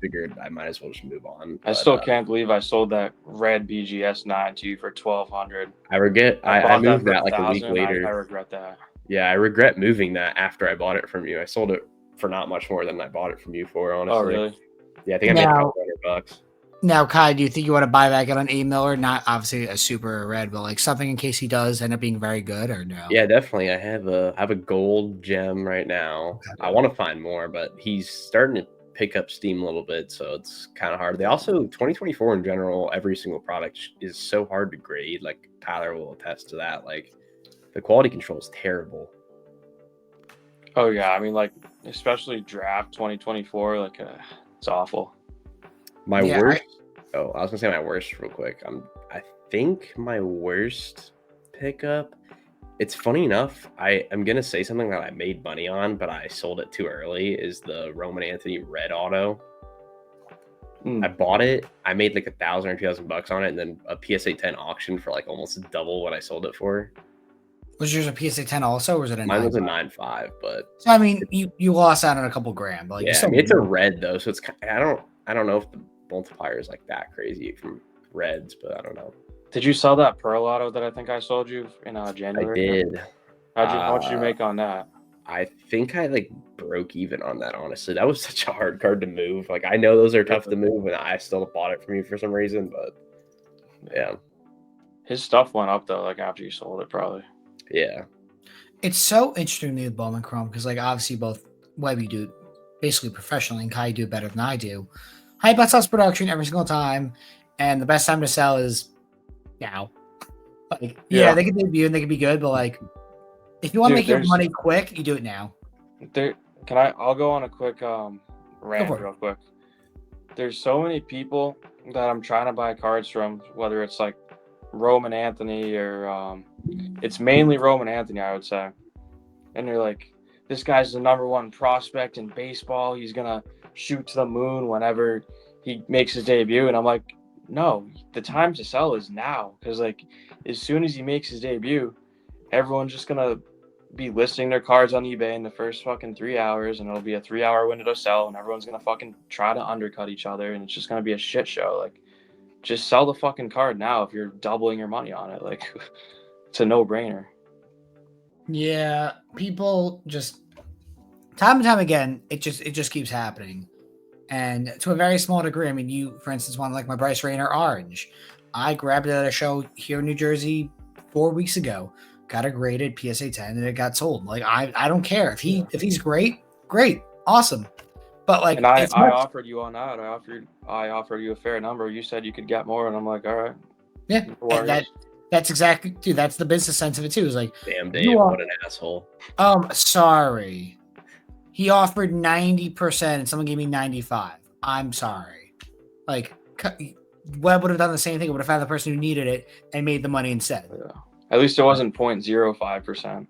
figured I might as well just move on. I still can't believe I sold that red BGS 9 to you for $1,200. I regret. I moved that like a week later. I regret that. Yeah, I regret moving that after I bought it from you. I sold it for not much more than I bought it from you for. Honestly. Oh really? Yeah, I think I made a couple $100. Now, Kai, do you think you want to buy back it on A Miller? Not obviously a super red, but like something in case he does end up being very good, or no? Yeah, definitely. I have a gold gem right now. Okay. I want to find more, but he's starting to pick up steam a little bit, so it's kind of hard. They also 2024 in general, every single product is so hard to grade. Like Tyler will attest to that. Like the quality control is terrible. Oh yeah, I mean like especially draft 2024, like it's awful. My worst. I was gonna say my worst real quick. I think my worst pickup. It's funny enough. I am gonna say something that I made money on, but I sold it too early. Is the Roman Anthony red auto? I bought it. I made like $1,000 or $2,000 on it, and then a PSA 10 auction for like almost double what I sold it for. Was yours a PSA 10 also, or was it a 9.5? Mine was a 9.5, but so I mean, you lost out on a couple grand, but like yeah, I mean, it's a red though, so it's I don't know if the multiplier is like that crazy from reds, but I don't know. Did you sell that Pearl auto that I think I sold you in January? I did. How much did you make on that? I think I like broke even on that. Honestly, that was such a hard card to move. Like I know those are tough to move, and I still bought it from you for some reason. But yeah, his stuff went up though. Like after you sold it, probably. Yeah, it's so interesting to me with Bowman Chrome because like obviously both Webb you do basically professionally, and Kai do it better than I do. Hype out sells production every single time, and the best time to sell is now. Like, yeah, they can debut and they can be good, but like, if you want to make your money quick, you do it now. I'll go on a quick rant real quick. There's so many people that I'm trying to buy cards from, whether it's like Roman Anthony or it's mainly Roman Anthony, I would say. And they're like, this guy's the #1 prospect in baseball. He's gonna shoot to the moon whenever he makes his debut. And I'm like, no, the time to sell is now. Because like as soon as he makes his debut, everyone's just gonna be listing their cards on eBay in the first fucking 3 hours, and it'll be a 3-hour window to sell, and everyone's gonna fucking try to undercut each other, and it's just gonna be a shit show. Like, just sell the fucking card now if you're doubling your money on it. Like, it's a no-brainer. Yeah, people just time and time again, it just keeps happening. And to a very small degree, I mean, you, for instance, want like my Bryce Rayner orange. I grabbed it at a show here in New Jersey 4 weeks ago, got a graded PSA 10, and it got sold. Like, I don't care if he's great, awesome. But like, and I offered you on that. I offered you a fair number. You said you could get more, and I'm like, all right. Yeah, and that's exactly, dude. That's the business sense of it too. It's like, damn, Dave, what an asshole. Sorry. He offered 90%, and someone gave me 95. I'm sorry. Like, Webb would have done the same thing. Would have found the person who needed it and made the money instead. Yeah. At least it wasn't 0.05%.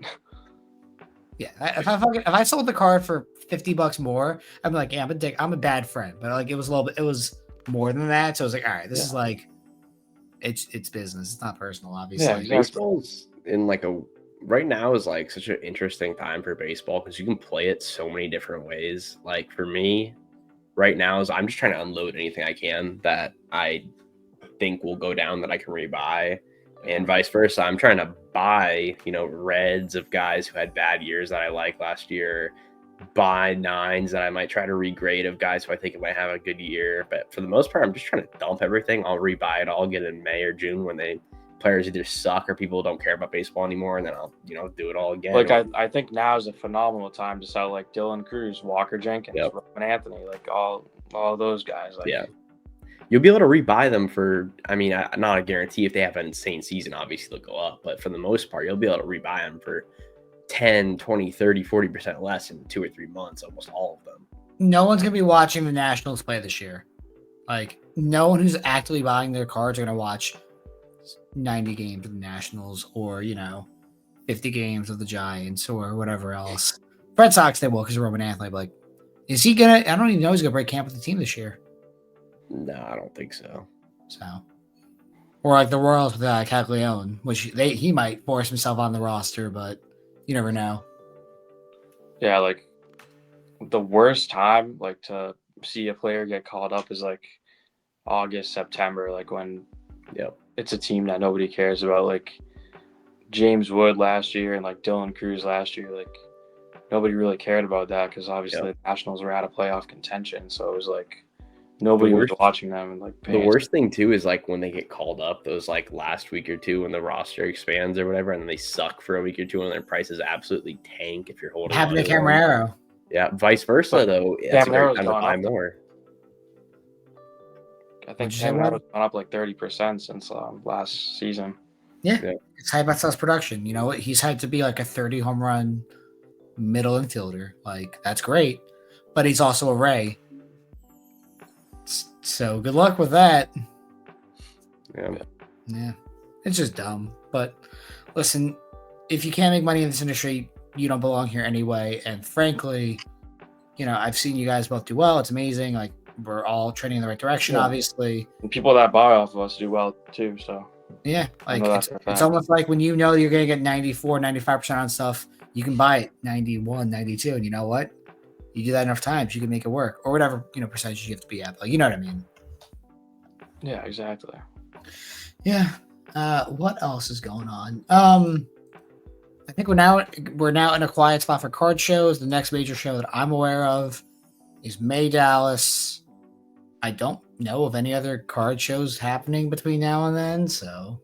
Yeah, if I sold the card for $50 more, I'm like, yeah, I'm a dick. I'm a bad friend. But like, it was a little bit. It was more than that. So I was like, all right, this is like, it's business. It's not personal, obviously. Yeah, baseball's in like right now is like such an interesting time for baseball because you can play it so many different ways. Like for me, right now is I'm just trying to unload anything I can that I think will go down that I can rebuy. And vice versa. I'm trying to buy, reds of guys who had bad years that I liked last year, buy 9s that I might try to regrade of guys who I think might have a good year. But for the most part, I'm just trying to dump everything. I'll rebuy it all, get it in May or June when players either suck or people don't care about baseball anymore, and then I'll, do it all again. Like I think now is a phenomenal time to sell like Dylan Cruz, Walker Jenkins, Roman Anthony, like all those guys. Like, yeah. You'll be able to rebuy them for, I mean, not a guarantee. If they have an insane season, obviously they'll go up. But for the most part, you'll be able to rebuy them for 10, 20, 30, 40% less in 2 or 3 months, almost all of them. No one's going to be watching the Nationals play this year. Like, no one who's actively buying their cards are going to watch 90 games of the Nationals or, 50 games of the Giants or whatever else. Red Sox, they will because of Roman Anthony. But, like, is he going to – I don't even know he's going to break camp with the team this year. No, I don't think so. Or like the Royals with Caglione, which he might force himself on the roster, but you never know. Yeah, like the worst time like to see a player get called up is like August, September, like when it's a team that nobody cares about, like James Wood last year and like Dylan Cruz last year. Like nobody really cared about that because obviously the Nationals were out of playoff contention, so it was like nobody was watching them and like the worst thing too is like when they get called up those like last week or two when the roster expands or whatever, and then they suck for a week or two and their prices absolutely tank if you're holding. Happened to Camarero. Yeah, vice versa though. That's a great time to buy more. I think Camaro's gone up like 30% since last season. Yeah, it's hype about Sus production. He's had to be like a 30 home run middle infielder. Like that's great, but he's also a Ray. So good luck with that. Yeah. It's just dumb. But listen, if you can't make money in this industry, you don't belong here anyway. And frankly, I've seen you guys both do well. It's amazing. Like we're all trending in the right direction, obviously. And people that buy off of us do well too. So yeah, like it's almost like when you're going to get 94, 95% on stuff, you can buy it 91, 92. And you know what? You do that enough times, you can make it work, or whatever percentage you have to be at. Like, you know what I mean? Yeah, exactly. Yeah. What else is going on? I think we're now in a quiet spot for card shows. The next major show that I'm aware of is May Dallas. I don't know of any other card shows happening between now and then, so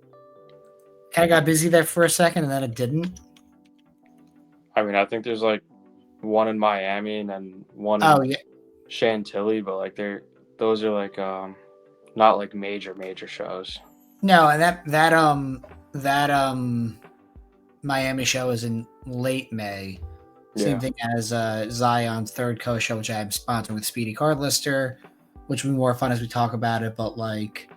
kind of got busy there for a second, and then it didn't. I mean, I think there's like one in Miami and then one in Chantilly, but like those are like not like major shows. No, and that Miami show is in late May. Same thing as Zion's third co-show, which I'm sponsoring with Speedy Card Lister, which will be more fun as we talk about it. But like,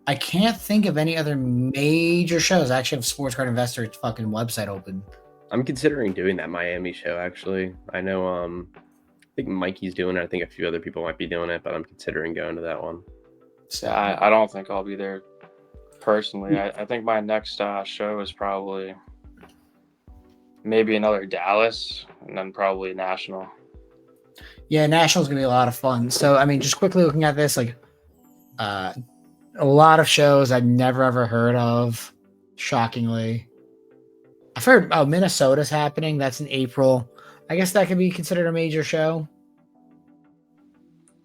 I can't think of any other major shows. I actually have Sports Card Investor's fucking website open. I'm considering doing that Miami show, actually. I know I think Mikey's doing it. I think a few other people might be doing it, but I'm considering going to that one. So I don't think I'll be there personally. I think my next show is probably maybe another Dallas and then probably National. Yeah, National's going to be a lot of fun. So, I mean, just quickly looking at this, like a lot of shows I've never, ever heard of, shockingly. I've heard Minnesota's happening. That's in April. I guess that could be considered a major show.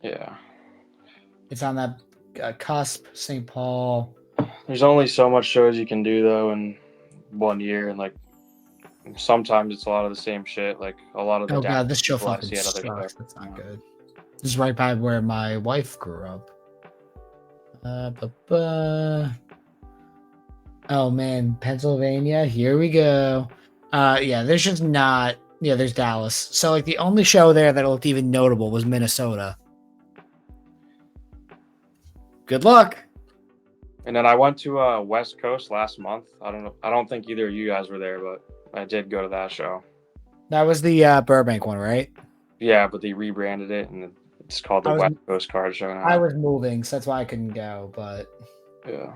Yeah. It's on that cusp, St. Paul. There's only so much shows you can do, though, in 1 year. And, like, sometimes it's a lot of the same shit. Like, a lot of the... Oh, God, this show fucking sucks. That's not good. This is right by where my wife grew up. Oh man, Pennsylvania. Here we go. There's just not. Yeah, there's Dallas. So like the only show there that looked even notable was Minnesota. Good luck. And then I went to West Coast last month. I don't think either of you guys were there, but I did go to that show. That was the Burbank one, right? Yeah, but they rebranded it and it's called the West Coast Card Show now. I was moving, so that's why I couldn't go. But yeah,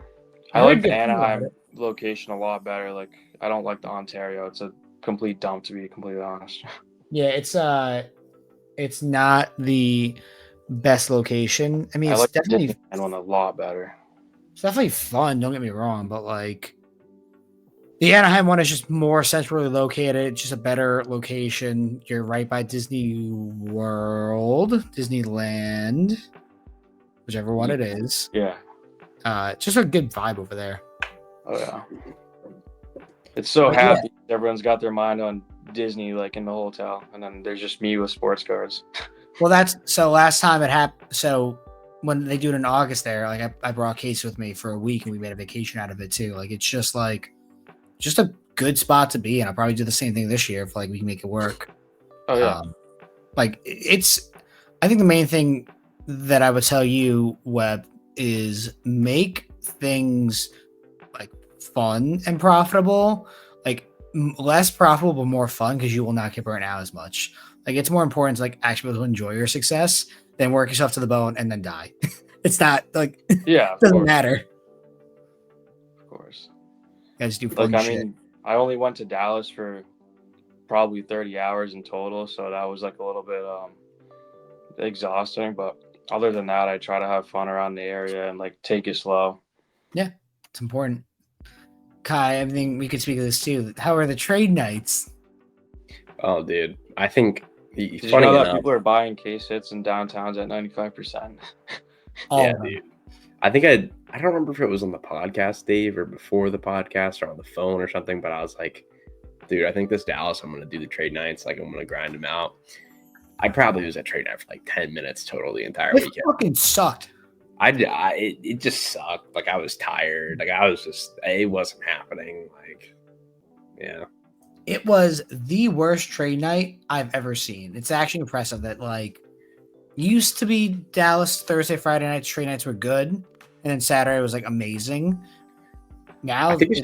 I like the Anaheim location a lot better. Like I don't like the Ontario. It's a complete dump, to be completely honest. Yeah, it's not the best location. I mean, it's definitely the one a lot better. It's definitely fun. Don't get me wrong, but like the Anaheim one is just more centrally located. Just a better location. You're right by Disney World, Disneyland, whichever one it is. Yeah. Just a good vibe over there. Oh yeah. It's so happy. Yeah. Everyone's got their mind on Disney, like in the hotel, and then there's just me with sports cards. Well, that's so. Last time it happened, so when they do it in August there, like I brought Casey with me for a week and we made a vacation out of it too. Like it's just a good spot to be in. I'll probably do the same thing this year if like we can make it work. Oh yeah. Like I think the main thing that I would tell you, Webb, is make things like fun and profitable, like less profitable but more fun, because you will not get burnt out as much. Like it's more important to like actually be able to enjoy your success than work yourself to the bone and then die. It's not like Yeah, it doesn't matter. Of course. You guys do fun shit. Mean, I only went to Dallas for probably 30 hours in total, so that was like a little bit exhausting, but other than that, I try to have fun around the area and like take it slow. Yeah, it's important. Kai, I think we could speak of this too. How are the trade nights? Oh, dude, I think Did you know that people are buying case hits in downtowns at 95%? Yeah, dude. I think I don't remember if it was on the podcast, Dave, or before the podcast or on the phone or something, but I was like, dude, I think this Dallas, I'm going to do the trade nights. Like, I'm going to grind them out. I probably was at trade night for like 10 minutes total the entire weekend. It fucking sucked. It just sucked. Like, I was tired. Like, it wasn't happening. Like, yeah. It was the worst trade night I've ever seen. It's actually impressive that like used to be Dallas Thursday, Friday nights, trade nights were good, and then Saturday was like amazing. Now I think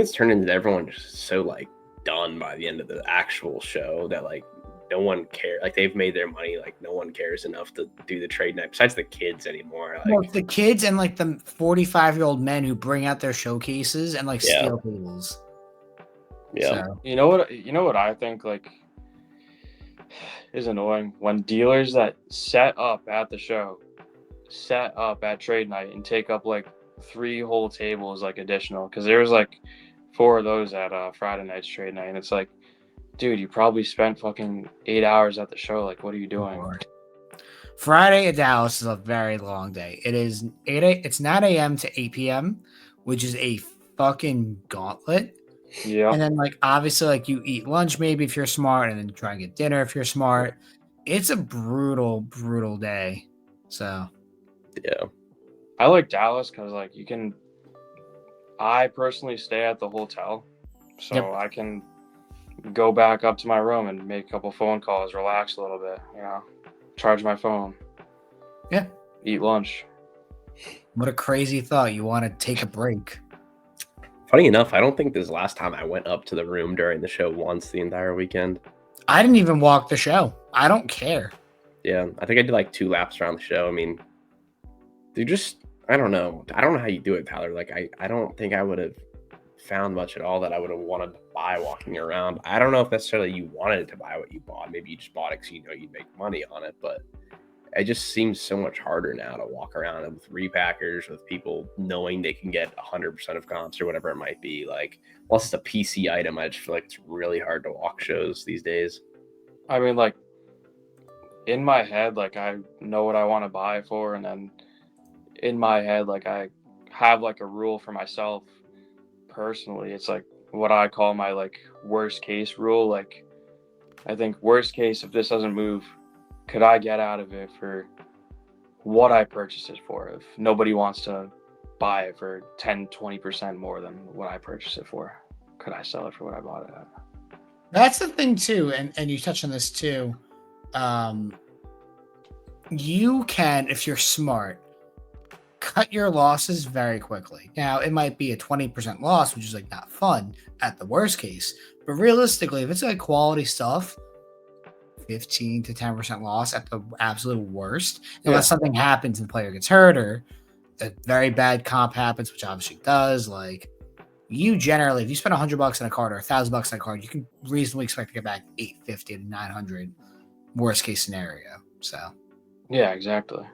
it's turned into everyone just so like done by the end of the actual show that like no one cares. Like they've made their money. Like no one cares enough to do the trade night besides the kids anymore. Like, well, the kids and like the 45-year-old men who bring out their showcases and like steal tables. Yeah. So. You know what I think like is annoying when dealers that set up at the show, set up at trade night and take up like 3 whole tables like additional, because there was like 4 of those at Friday night's trade night, and it's like, dude, you probably spent fucking 8 hours at the show. Like, what are you doing? Friday at Dallas is a very long day. It is it's 9 a.m. to 8 p.m., which is a fucking gauntlet. Yeah. And then like obviously like you eat lunch maybe if you're smart, and then try and get dinner if you're smart. It's a brutal day. So yeah, I like Dallas because like I personally stay at the hotel, so I can go back up to my room and make a couple phone calls, relax a little bit, charge my phone, eat lunch. What a crazy thought. You want to take a break. Funny enough, I don't think this last time I went up to the room during the show once the entire weekend. I didn't even walk the show. I don't care. Yeah, I think I did like 2 laps around the show. I mean, I don't know. I don't know how you do it, Tyler. Like, I don't think I would have found much at all that I would have wanted to buy walking around. I don't know if necessarily you wanted to buy what you bought. Maybe you just bought it because you know you'd make money on it, but it just seems so much harder now to walk around with repackers, with people knowing they can get 100% of comps or whatever it might be. Like, unless it's a PC item, I just feel like it's really hard to walk shows these days. I mean, like, in my head, like, I know what I want to buy for, and then in my head, like, I have, like, a rule for myself personally. It's, like, what I call my, like, worst case rule. Like, I think worst case, if this doesn't move, could I get out of it for what I purchased it for? If nobody wants to buy it for 10-20% more than what I purchased it for, could I sell it for what I bought it at? That's the thing too, and you touched on this too. You can, if you're smart, cut your losses very quickly. Now, it might be a 20% loss, which is like not fun at the worst case, but realistically, if it's like quality stuff, 15 to 10% loss at the absolute worst, unless something happens and the player gets hurt or a very bad comp happens, which obviously does. Like, you generally, if you spend $100 on a card or $1,000 on a card, you can reasonably expect to get back 850 to 900, worst case scenario. So, yeah, exactly.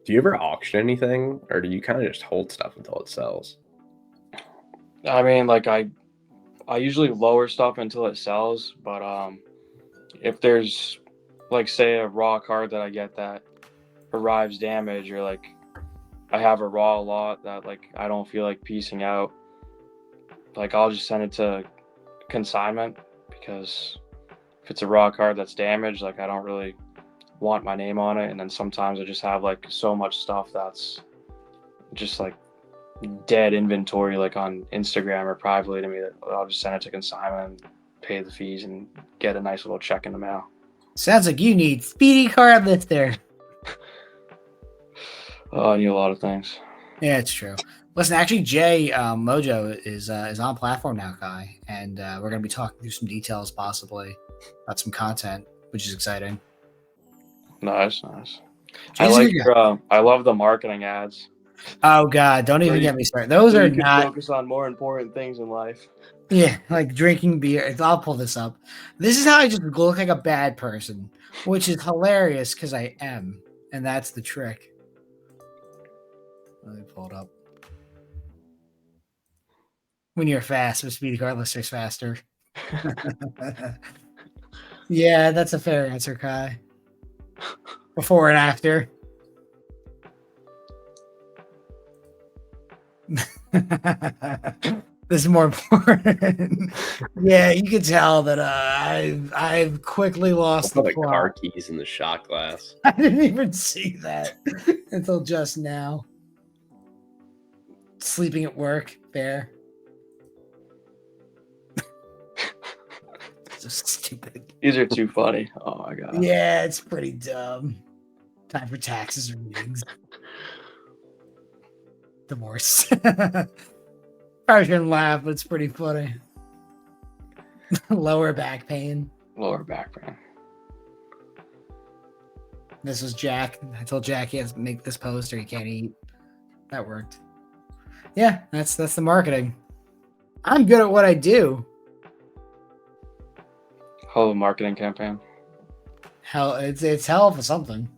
Do you ever auction anything, or do you kind of just hold stuff until it sells? I mean, like, I usually lower stuff until it sells, but if there's, like, say a raw card that I get that arrives damaged, or like I have a raw lot that like I don't feel like piecing out, like I'll just send it to consignment, because if it's a raw card that's damaged, like I don't really want my name on it, and then sometimes I just have like so much stuff that's just like dead inventory, like on Instagram or privately to me, that I'll just send it to consignment and pay the fees and get a nice little check in the mail. Sounds like you need speedy card lifter. Oh, I need a lot of things. Yeah, it's true. Listen, actually, Jay Mojo is on platform now, Kai, and we're going to be talking through some details, possibly about some content, which is exciting. Nice. I love the marketing ads. Oh God, don't even get me started. Those are not. Focus on more important things in life. Yeah, like drinking beer. I'll pull this up. This is how I just look like a bad person, which is hilarious because I am, and that's the trick. Let me pull it up. When you're fast, with speedy card lister's faster. Yeah, that's a fair answer, Kai. Before and after. This is more important. Yeah, you can tell that I've quickly lost the plot. Car keys in the shot glass. I didn't even see that until just now. Sleeping at work, fair. So stupid. These are too funny. Oh my god. Yeah, it's pretty dumb. Time for taxes or meetings. Divorce. Probably shouldn't laugh, but it's pretty funny. Lower back pain. This was Jack. I told Jack he has to make this post or he can't eat. That worked. Yeah, that's the marketing. I'm good at what I do. Hell of a marketing campaign. Hell, it's hell of a something.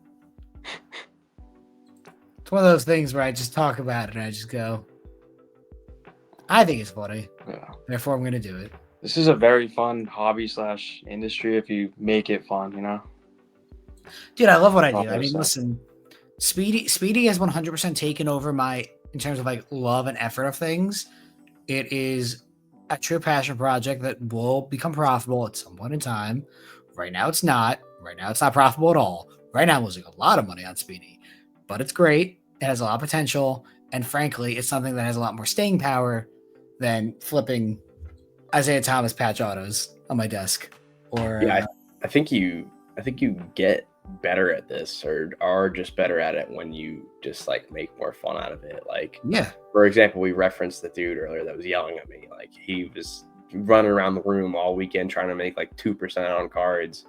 It's one of those things where I just talk about it and I just go, I think it's funny. Yeah. Therefore, I'm going to do it. This is a very fun hobby / industry if you make it fun, you know? Dude, I love what I do. I mean, listen, Speedy has 100% taken over in terms of like love and effort of things. It is a true passion project that will become profitable at some point in time. Right now, it's not. Right now, it's not profitable at all. Right now, I'm losing a lot of money on Speedy, but it's great. It has a lot of potential. And frankly, it's something that has a lot more staying power than flipping Isaiah Thomas patch autos on my desk. Or yeah, I think you get better at this or are just better at it when you just like make more fun out of it. Like, yeah, for example, we referenced the dude earlier that was yelling at me. Like, he was running around the room all weekend trying to make like 2% on cards.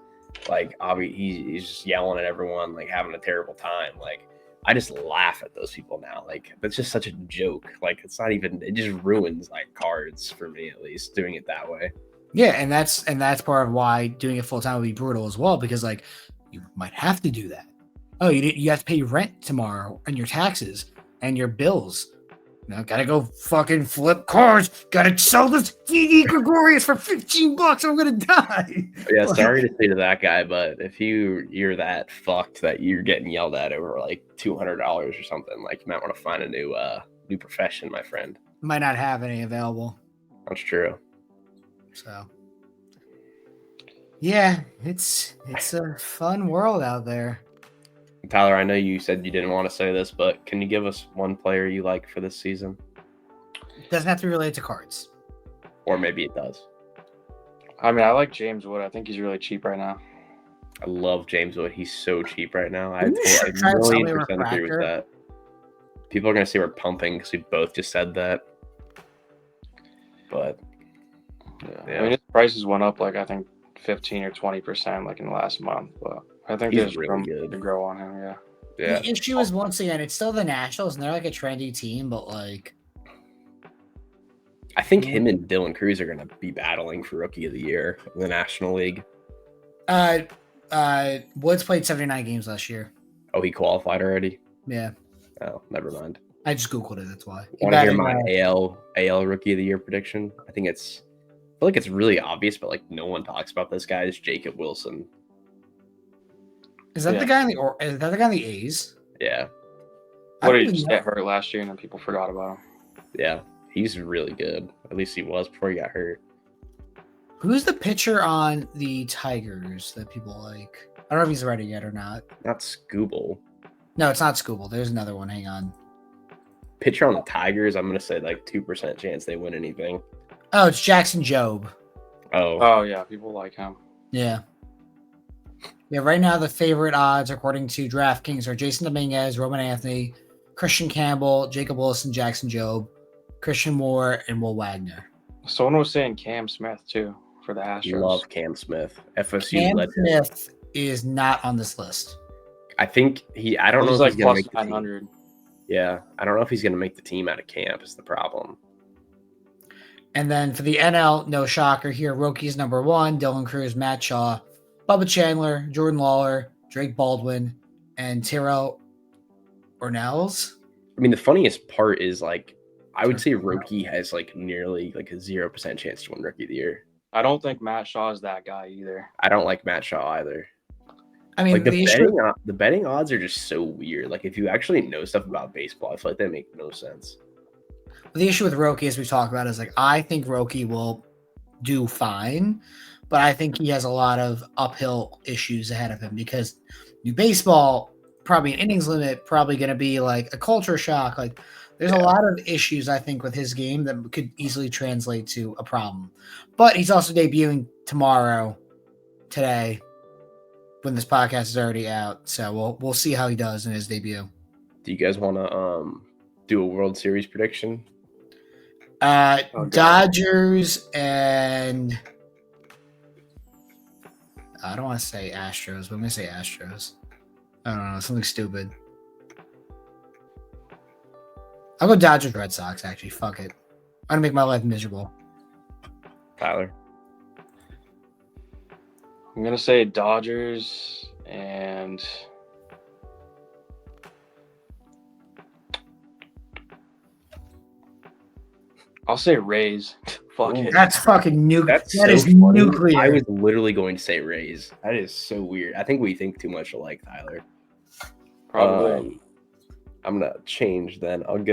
Like, he's just yelling at everyone, like having a terrible time. Like, I just laugh at those people now. Like, that's just such a joke. Like, it's not even, it just ruins like cards for me, at least, doing it that way. Yeah, and that's part of why doing it full time would be brutal as well, because like you might have to do that. Oh, you have to pay rent tomorrow and your taxes and your bills. Now gotta go fucking flip cards. Gotta sell this DD Gregorius for $15. I'm gonna die. Yeah, sorry to say to that guy, but if you're that fucked that you're getting yelled at over like $200 or something, like, you might want to find a new profession, my friend. Might not have any available. That's true. So yeah, it's a fun world out there. Tyler, I know you said you didn't want to say this, but can you give us one player you like for this season? It doesn't have to be related to cards. Or maybe it does. I mean, I like James Wood. I think he's really cheap right now. I love James Wood. He's so cheap right now. I 1,000,000% agree with that. People are going to say we're pumping because we both just said that. But, yeah. I mean, his prices went up like, I think, 15 or 20% like in the last month. But I think there's room to grow on him, yeah. The issue is, once again, it's still the Nationals, and they're like a trendy team, but like, I think him and Dylan Cruz are going to be battling for Rookie of the Year in the National League. Woods played 79 games last year. Oh, he qualified already? Yeah. Oh, never mind. I just Googled it, that's why. Want to hear my AL Rookie of the Year prediction? I feel like it's really obvious, but like no one talks about this guy. It's Jacob Wilson. Is that the guy in the A's? Yeah. What did he just get hurt last year and then people forgot about him? Yeah, he's really good. At least he was before he got hurt. Who's the pitcher on the Tigers that people like? I don't know if he's ready yet or not. Not Scooble. No, it's not Scooble. There's another one. Hang on. Pitcher on the Tigers, I'm going to say like 2% chance they win anything. Oh, it's Jackson Jobe. Oh, yeah. People like him. Yeah. Yeah, right now the favorite odds, according to DraftKings, are Jason Dominguez, Roman Anthony, Christian Campbell, Jacob Wilson, Jackson Jobe, Christian Moore, and Will Wagner. Someone was saying Cam Smith, too, for the Astros. Love Cam Smith. FSU Cam legend. Smith is not on this list. I think I don't know if like he's going to plus make the 900. team. Yeah, I don't know if he's going to make the team out of camp is the problem. And then for the NL, no shocker here. Rockies number 1, Dylan Cruz, Matt Shaw, Bubba Chandler, Jordan Lawler, Drake Baldwin, and Tyrell Ornells. I mean, the funniest part is like, I would say Roki has like nearly like a 0% chance to win Rookie of the Year. I don't think Matt Shaw is that guy either. I don't like Matt Shaw either. I mean, like the betting odds are just so weird. Like if you actually know stuff about baseball, I feel like they make no sense. The issue with Roki, as we talked about, is like I think Roki will do fine, but I think he has a lot of uphill issues ahead of him because new baseball, probably an innings limit, probably going to be like a culture shock. Like there's a lot of issues I think with his game that could easily translate to a problem. But he's also debuting today, when this podcast is already out. So we'll see how he does in his debut. Do you guys want to do a World Series prediction? Dodgers and I don't want to say Astros, but I'm gonna say Astros. I don't know, something stupid. I'll go Dodgers Red Sox, actually. Fuck it. I'm gonna make my life miserable. Tyler. I'm gonna say Dodgers and I'll say Rays. Fuck it. That's fucking nuclear. That so is funny. nuclear. I was literally going to say Rays. That is so weird. I think we think too much alike, Tyler. Probably. I'm gonna change then. I'm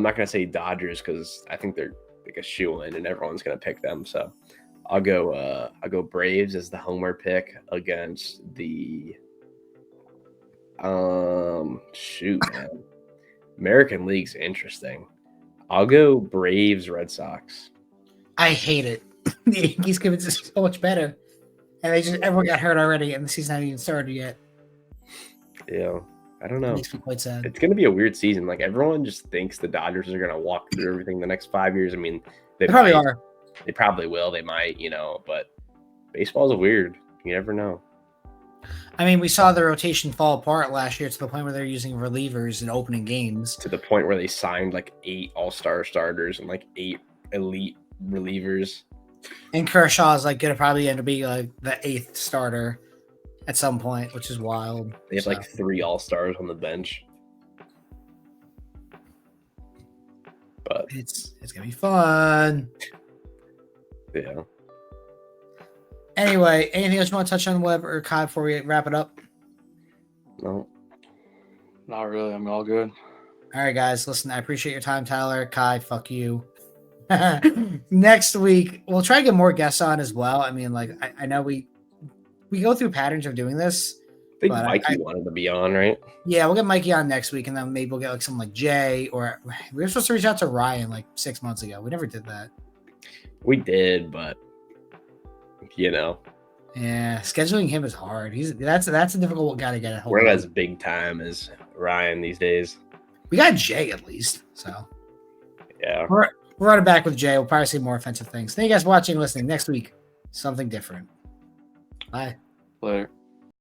not gonna say Dodgers because I think they're like a shoe-in and everyone's gonna pick them. So I'll go Braves as the homer pick against the shoot, man. American League's interesting. I'll go Braves Red Sox. I hate it. The Yankees give it so much better. And everyone got hurt already and the season hasn't even started yet. Yeah. I don't know. It makes me quite sad. It's gonna be a weird season. Like everyone just thinks the Dodgers are gonna walk through everything the next 5 years. I mean, they probably are. They probably will. They might, but baseball's weird. You never know. I mean, we saw the rotation fall apart last year to the point where they're using relievers in opening games. To the point where they signed like 8 all-star starters and like 8 elite relievers. And Kershaw's like gonna probably end up being like the 8th starter at some point, which is wild. They have like 3 all-stars on the bench. But it's gonna be fun. Yeah. Anyway, anything else you want to touch on, Webb or Kai, before we wrap it up? No. Not really. I'm all good. All right, guys. Listen, I appreciate your time, Tyler. Kai, fuck you. Next week, we'll try to get more guests on as well. I mean, like, I know we go through patterns of doing this. I think Mikey wanted to be on, right? Yeah, we'll get Mikey on next week, and then maybe we'll get like someone like Jay, or we were supposed to reach out to Ryan like 6 months ago. We never did that. We did, but yeah, scheduling him is hard. That's a difficult guy to get a hold of. We're not as big time as Ryan these days. We got Jay at least, so yeah. We're running back with Jay. We'll probably say more offensive things. Thank you guys for watching and listening. Next week, something different. Bye. Later.